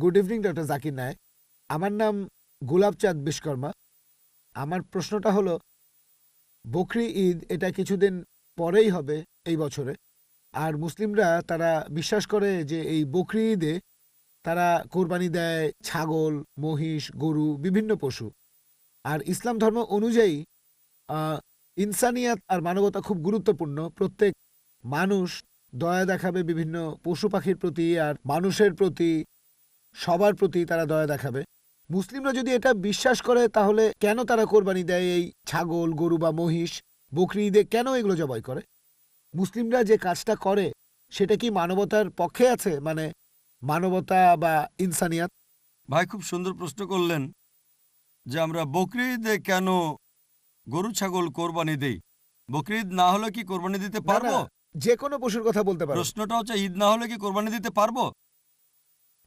Good evening doctor Zakir Naik. আমার নাম গোলাপচাঁদ বিশ্বকর্মা। আমার প্রশ্নটা হলো, বকরি ঈদ এটা কিছুদিন পরেই হবে এই বছরে। আর মুসলিমরা তারা বিশ্বাস করে যে এই বকরি ঈদে তারা কোরবানি দেয় ছাগল, মহিষ, গরু, বিভিন্ন পশু। আর ইসলাম ধর্ম অনুযায়ী ইনসানিয়াত আর মানবতা খুব গুরুত্বপূর্ণ। প্রত্যেক মানুষ দয়া দেখাবে বিভিন্ন পশু পাখির প্রতি আর মানুষের প্রতি, সবার প্রতি তারা দয়া দেখাবে। মুসলিমরা যদি এটা বিশ্বাস করে তাহলে কেন তারা কোরবানি দেয় এই ছাগল, গরু বা মহিষ? বকরি ঈদে কেন এগুলো জবাই করে? মুসলিমরা যে কাজটা করে সেটা কি মানবতার পক্ষে আছে, মানে মানবতা বা ইনসানিয়াত? ভাই খুব সুন্দর প্রশ্ন করলেন যে আমরা বকরি ঈদে কেন গরু ছাগল কোরবানি দেই। বকরি ঈদ না হলে কি কোরবানি দিতে না, পারবো? যে কোনো পশুর কথা বলতে পারো। প্রশ্নটা হচ্ছে ঈদ না হলে কি কোরবানি দিতে পারবো?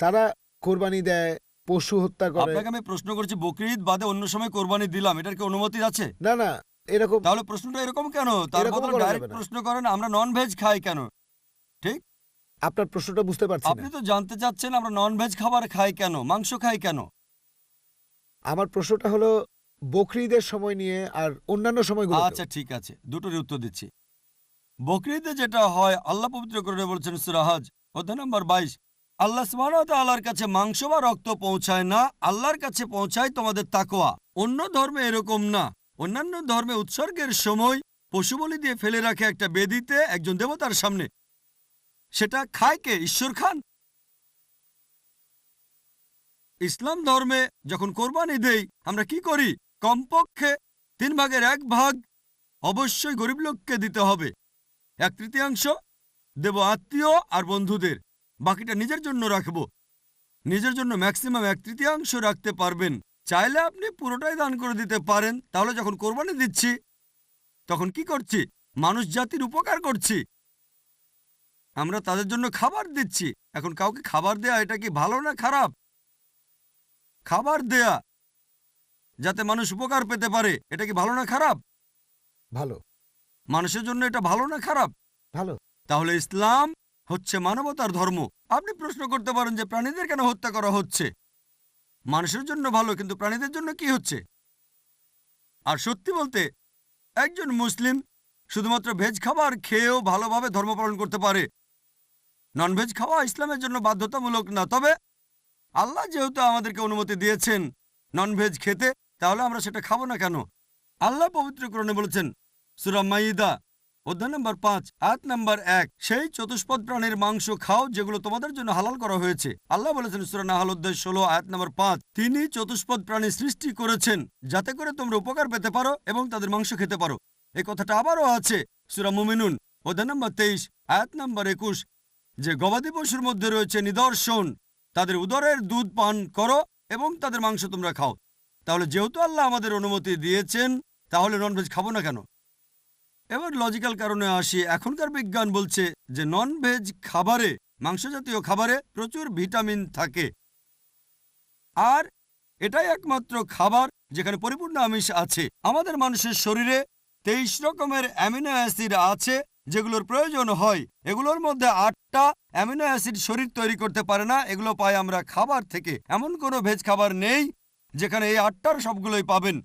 তারা কোরবানি দেয়, পশু হত্যা করে। আপনাকে আমি প্রশ্ন করছি বকরি ঈদ বাদে অন্য সময় কোরবানি দিলাম, এটার কি অনুমতি আছে? না না, এরকম তাহলে প্রশ্নটা এরকম কেন? তার এরকমও বদলে করা যাবে ডাইরেক্ট না। প্রশ্ন করেন আমরা নন ভেজ খাই কেন? ঠিক? আপনার প্রশ্নটা বুঝতে পারছি আপনি না। তো জানতে চাচ্ছেন আমরা নন ভেজ খাবার খাই কেন, মাংস খাই কেন? আমার প্রশ্নটা হলো বকরি ঈদের সময় নিয়ে আর অন্যান্য সময়গুলো। আচ্ছা ঠিক আছে, দুটোরই উত্তর দিচ্ছি। বকরি ঈদে যেটা হয় আল্লাহ পবিত্র করে বলছেন সূরা হজ অধ্যায় নম্বর 22, আল্লাহ সুবহানাহু ওয়া তাআলার কাছে মাংস বা রক্ত পৌঁছায় না, আল্লাহর কাছে পৌঁছায় তোমাদের তাকওয়া। অন্য ধর্মে এরকম না। অন্যান্য ধর্মে উৎসর্গের সময় পশু বলি দিয়ে ফেলে রাখে একটা বেদিতে একজন দেবতার সামনে। সেটা খায় কে? ঈশ্বর খান। ইসলাম ধর্মে যখন কোরবানি দেই আমরা কি করি? কমপক্ষে 1/3 অবশ্যই গরিব লোককে দিতে হবে, 1/3 দেব আত্মীয় আর বন্ধুদের, বাকিটা নিজের জন্য রাখব। নিজের জন্য ম্যাক্সিমাম 1/3 রাখতে পারবেন। চাইলে আপনি পুরোটাই দান করে দিতে পারেন। তাহলে যখন কোরবানি দিচ্ছি তখন কি করছি? মানুষ জাতির উপকার করছি। আমরা তাদের জন্য খাবার দিচ্ছি। এখন কাউকে খাবার দেয়া এটা কি ভালো না খারাপ? খাবার দেয়া যাতে মানুষ উপকার পেতে পারে এটা কি ভালো না খারাপ? ভালো। মানুষের জন্য এটা ভালো না খারাপ? ভালো। তাহলে ইসলাম হচ্ছে মানবতার ধর্ম। আপনি প্রশ্ন করতে পারেন যে প্রাণীদের কেন হত্যা করা হচ্ছে? মানুষের জন্য ভালো, কিন্তু প্রাণীদের জন্য কি হচ্ছে? আর সত্যি বলতে একজন মুসলিম শুধুমাত্র ভেজ খাবার খেয়েও ভালোভাবে ধর্ম পালন করতে পারে। ননভেজ খাওয়া ইসলামের জন্য বাধ্যতামূলক না। তবে আল্লাহ যেহেতু আমাদেরকে অনুমতি দিয়েছেন ননভেজ খেতে, তাহলে আমরা সেটা খাবো না কেন? আল্লাহ পবিত্র কোরআনে বলেছেন সূরা মাইদা অধ্যায় নম্বর 5 আয়াত নম্বর 1, সেই চতুষ্পদ প্রাণীর মাংস খাও যেগুলো তোমাদের জন্য হালাল করা হয়েছে। আল্লাহ বলেছেন সূরা নাহল অধ্যায় 16 আয়াত নম্বর 5, তিনি চতুষ্পদ প্রাণী সৃষ্টি করেছেন যাতে করে তোমরা উপকার পেতে পারো এবং তাদের মাংস খেতে পারো। এই কথাটা আবারও আছে সূরা মুমিনুন অধ্যায় নম্বর 23 আয়াত নম্বর 21, যে গবাদি পশুর মধ্যে রয়েছে নিদর্শন, তাদের উদরের দুধ পান করো এবং তাদের মাংস তোমরা খাও। তাহলে যেহেতু আল্লাহ আমাদের অনুমতি দিয়েছেন, তাহলে ননভেজ খাবো না কেন? এবার লজিক্যাল কারণে আসি। এখনকার বিজ্ঞান বলছে যে ননভেজ খাবারে, মাংস জাতীয় খাবারে প্রচুর ভিটামিন থাকে, আর এটাই একমাত্র খাবার যেখানে পরিপূর্ণ আমিষ আছে। আমাদের মানুষের শরীরে 23 রকমের অ্যামিনো অ্যাসিড আছে যেগুলোর প্রয়োজন হয়। এগুলোর মধ্যে 8টা অ্যামিনো অ্যাসিড শরীর তৈরি করতে পারে না, এগুলো পাই আমরা খাবার থেকে। এমন কোনো ভেজ খাবার নেই যেখানে এই 8টার সবগুলোই পাবেন।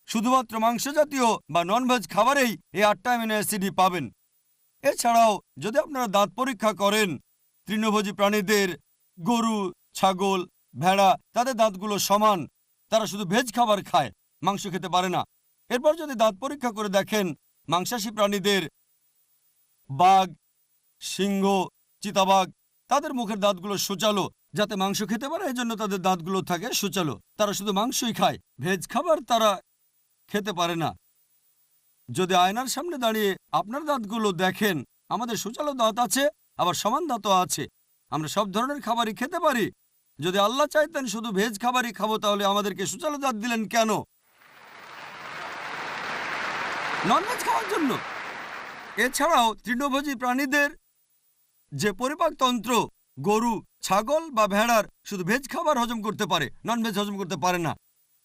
শুধুমাত্র মাংস জাতীয় বা ননভেজ খাবারেই এই 8টা অ্যামিনো অ্যাসিডই পাবেন। এছাড়াও যদি আপনারা দাঁত পরীক্ষা করেন তৃণভোজী প্রাণীদের, গরু, ছাগল, ভেড়া, তাদের দাঁতগুলো সমান। তারা শুধু ভেজ খাবার খায়, মাংস খেতে পারে না। এরপর যদি দাঁত পরীক্ষা করে দেখেন মাংসাশী প্রাণীদের, বাঘ, সিংহ, চিতাবাঘ, তাদের মুখের দাঁতগুলো সূচালো যাতে মাংস খেতে পারে, এজন্য তাদের দাঁতগুলো থাকে সূচালো। তারা শুধু মাংসই খায়, ভেজ খাবার তারা খেতে পারে না। যদি আয়নার সামনে দাঁড়িয়ে আপনার দাঁতগুলো দেখেন, আমাদের সূচালো দাঁত আছে, আবার সমান দাঁতও আছে। আমরা সব ধরনের খাবারই খেতে পারি। যদি আল্লাহ চাইতেন শুধু ভেজ খাবারই খাবো, তাহলে আমাদেরকে সূচালো দাঁত দিলেন কেন? ননভেজ খাওয়ার জন্য। এছাড়াও তৃণভোজী প্রাণীদের যে পরিপাকতন্ত্র, গরু, ছাগল বা ভেড়ার শুধু ভেজ খাবার হজম করতে পারে, ননভেজ হজম করতে পারে না।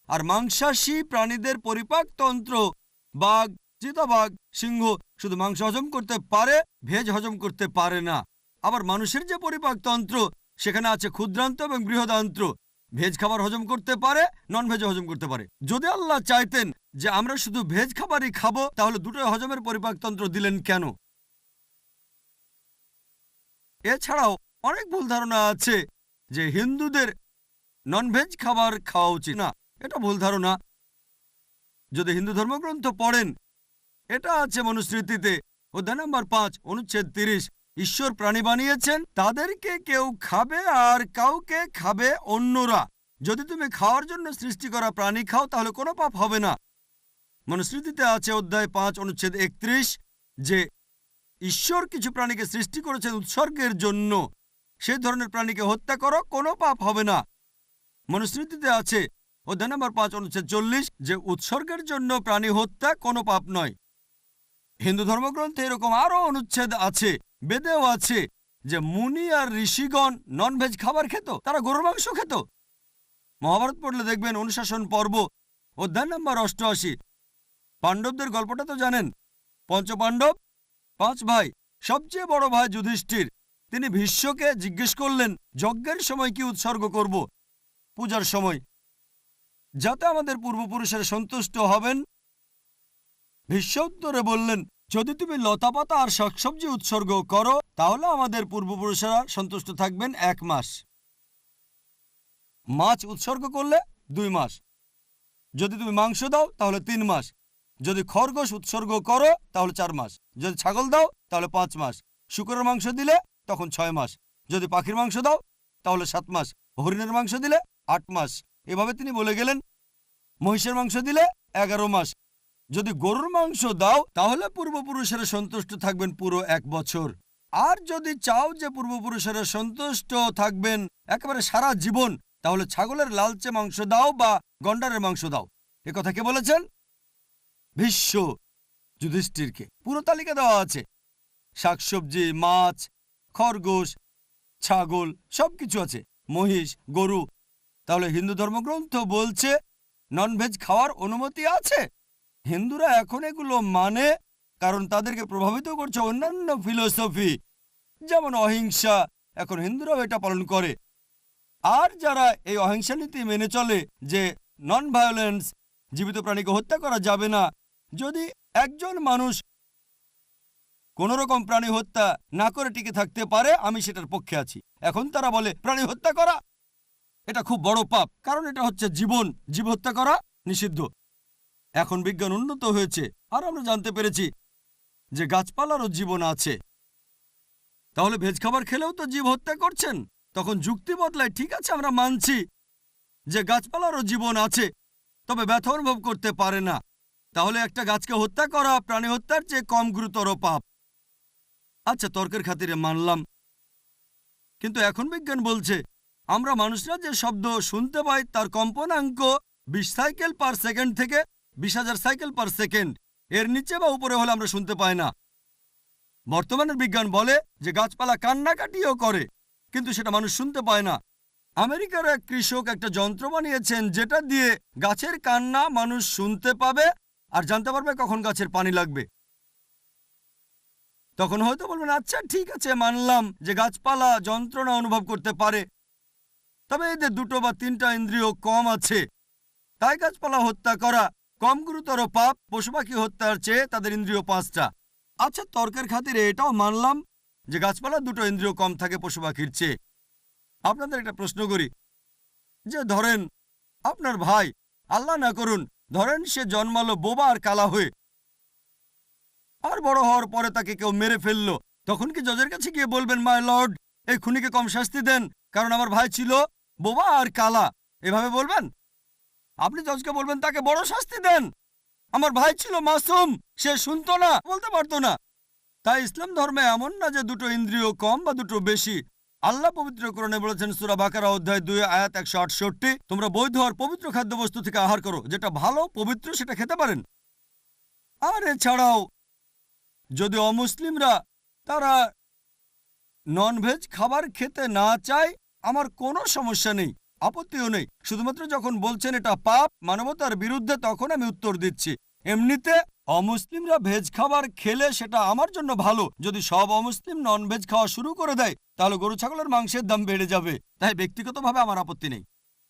আর মাংসাশী প্রাণীদের পরিপাকতন্ত্র, বাঘ, চিতাবাঘ, সিংহ শুধু মাংস হজম করতে পারে, ভেজ হজম করতে পারে না। আবার মানুষের যে পরিপাকতন্ত্র, সেখানে আছে ক্ষুদ্রান্ত এবং বৃহদান্ত্র। ভেজ খাবার হজম করতে পারে, নন ভেজ হজম করতে পারে। যদি আল্লাহ চাইতেন যে আমরা শুধু ভেজ খাবারই খাবো, তাহলে দুটোই হজমের পরিপাকতন্ত্র দিলেন কেন? এছাড়াও অনেক ভুল ধারণা আছে যে হিন্দুদের নন ভেজ খাবার খাওয়া উচিত না। এটা ভুল ধারণা। যদি হিন্দু ধর্মগ্রন্থ পড়েন, এটা আছে মনুস্মৃতিতে অধ্যায় নম্বর 5 অনুচ্ছেদ 30। ঈশ্বর প্রাণী বানিয়েছেন, তাদেরকে কেউ খাবে আর কাউকে খাবে অন্যরা। যদি তুমি খাওয়ার জন্য সৃষ্টি করা প্রাণী খাও তাহলে কোনো পাপ হবে না। মনুস্মৃতিতে আছে অধ্যায় 5 অনুচ্ছেদ 31 যে ঈশ্বর কিছু প্রাণীকে সৃষ্টি করেছেন উৎসর্গের জন্য। সেই ধরনের প্রাণীকে হত্যা করো, কোনো পাপ হবে না। মনুস্মৃতিতে আছে অধ্যায় নম্বর 5 অনুচ্ছেদ 40 যে উৎসর্গের জন্য প্রাণী হত্যা কোনো পাপ নয়। হিন্দু ধর্মগ্রন্থে এরকম আরও অনুচ্ছেদ আছে। বেদেও আছে যে মুনি আর ঋষিগণ নন ভেজ খাবার খেত, তারা গরুর মাংস খেত। মহাভারত পড়লে দেখবেন অনুশাসন পর্ব অধ্যায় নম্বর 88। পাণ্ডবদের গল্পটা তো জানেন। পঞ্চপাণ্ডব 5 ভাই, সবচেয়ে বড় ভাই যুধিষ্ঠির, তিনি ভীষ্মকে জিজ্ঞেস করলেন যজ্ঞের সময় কি উৎসর্গ করব, পূজার সময়, যাতে আমাদের পূর্বপুরুষের সন্তুষ্ট হবেন। ভীষ্ম উত্তরে বললেন, যদি তুমি লতাপাতা আর শাকসবজি উৎসর্গ করো তাহলে আমাদের পূর্বপুরুষেরা সন্তুষ্ট থাকবেন 1 মাস। মাছ উৎসর্গ করলে 2 মাস। যদি তুমি মাংস দাও তাহলে 3 মাস। যদি খরগোশ উৎসর্গ করো তাহলে 4 মাস। যদি ছাগল দাও তাহলে 5 মাস। শূকরের মাংস দিলে তখন 6 মাস। যদি পাখির মাংস দাও তাহলে 7 মাস। হরিণের মাংস দিলে 8 মাস। এভাবে তিনি বলে গেলেন। মহিষের মাংস দিলে 11 মাস। যদি গরুর মাংস দাও তাহলে পূর্বপুরুষেরা সন্তুষ্ট থাকবেন পুরো 1 বছর। আর যদি চাও যে পূর্বপুরুষেরা সন্তুষ্ট থাকবেন একেবারে সারা জীবন, তাহলে ছাগলের লালচে মাংস দাও বা গন্ডারের মাংস দাও। এ কথা কে বলেছেন? ভীষ্ম যুধিষ্ঠিরকে। পুরো তালিকা দেওয়া আছে। শাকসবজি, মাছ, খরগোশ, ছাগল সবকিছু আছে, মহিষ, গরু। তাহলে হিন্দু ধর্মগ্রন্থ বলছে নন ভেজ খাওয়ার অনুমতি আছে। হিন্দুরা এখন এগুলো মানে কারণ তাদেরকে প্রভাবিত করছে অন্যান্য ফিলোসফি, যেমন অহিংসা। এখন হিন্দুরাও এটা পালন করে। আর যারা এই অহিংসা নীতি মেনে চলে যে নন ভায়োলেন্স, জীবিত প্রাণীকে হত্যা করা যাবে না, যদি একজন মানুষ কোন রকম প্রাণী হত্যা না করে টিকে থাকতে পারে, আমি সেটার পক্ষে আছি। এখন তারা বলে প্রাণী হত্যা করা এটা খুব বড় পাপ, কারণ এটা হচ্ছে জীবন, জীব হত্যা করা নিষিদ্ধ। এখন বিজ্ঞান উন্নত হয়েছে আর আমরা জানতে পেরেছি যে গাছপালারও জীবন আছে। তাহলে ভেজ খাবার খেলেও তো জীব হত্যা করছেন। তখন যুক্তি বদলায়, ঠিক আছে আমরা মানছি যে গাছপালারও জীবন আছে, তবে ব্যথা অনুভব করতে পারে না। তাহলে একটা গাছকে হত্যা করা প্রাণী হত্যার চেয়ে কম গুরুতর পাপ। আচ্ছা, তর্কের খাতিরে মানলাম, কিন্তু এখন বিজ্ঞান বলছে আমরা মানুষরা যে শব্দ শুনতে পাই তার কম্পনাঙ্ক 20 সাইকেল পার সেকেন্ড থেকে 20,000 সাইকেল পার সেকেন্ড। এর নিচে বা উপরে হলে আমরা শুনতে পাই না। বর্তমানের বিজ্ঞান বলে যে গাছপালা কান্নাকাটিও করে, কিন্তু সেটা মানুষ শুনতে পায় না। আমেরিকার এক কৃষক একটা যন্ত্র বানিয়েছেন যেটা দিয়ে গাছের কান্না মানুষ শুনতে পাবে আর জানতে পারবে কখন গাছের পানি লাগবে। তখন হয়তো বলবেন, আচ্ছা ঠিক আছে, মানলাম যে গাছপালা যন্ত্রণা অনুভব করতে পারে, তবে এদের 2 বা 3টা ইন্দ্রিয় কম আছে, তাই গাছপালা হত্যা করা কম গুরুতর পাপ পশু পাখি হত্যার চেয়ে তাদের ইন্দ্রিয় 5টা। আচ্ছা, তর্কের খাতিরে এটাও মানলাম যে গাছপালা 2টো ইন্দ্রিয় কম থাকে পশু পাখির চেয়ে। আপনাদের একটা প্রশ্ন করি, যে ধরেন আপনার ভাই, আল্লাহ না করুন, ধরেন সে জন্মালো বোবা আর কালা হয়ে, আর বড় হওয়ার পরে তাকে কেউ মেরে ফেললো, তখন কি জজের কাছে গিয়ে বলবেন, মাই লর্ড এই খুনিকে কম শাস্তি দেন কারণ আমার ভাই ছিল বোবা আর কালা? এভাবে বলবেন? আপনি জজকে বলবেন তাকে বড় শাস্তি দেন, আমার ভাই ছিল মাসুম, সে শুনতো না, বলতে পারতো না। তাই ইসলাম ধর্মে এমন না যে 2টো ইন্দ্রিয় কম বা 2টো বেশি। আল্লাহ পবিত্র কোরআনে বলেছেন সূরা বাকারা অধ্যায় 2 আয়াত 168, তোমরা বৈধ আর পবিত্র খাদ্যবস্তু থেকে আহার করো, যেটা ভালো পবিত্র সেটা খেতে পারেন। আর এছাড়াও যদি অমুসলিমরা তারা ননভেজ খাবার খেতে না চায়, আমার কোনো সমস্যা নেই, আপত্তিও নেই। শুধুমাত্র যখন বলছেন এটা পাপ, মানবতার বিরুদ্ধে, তখন আমি উত্তর দিচ্ছি। এমনিতে অমুসলিমরা ভেজ খাবার খেলে সেটা আমার জন্য ভালো। যদি সব অমুসলিম ননভেজ খাওয়া শুরু করে দেয় তাহলে গরু ছাগলের মাংসের দাম বেড়ে যাবে। তাই ব্যক্তিগতভাবে আমার আপত্তি নেই।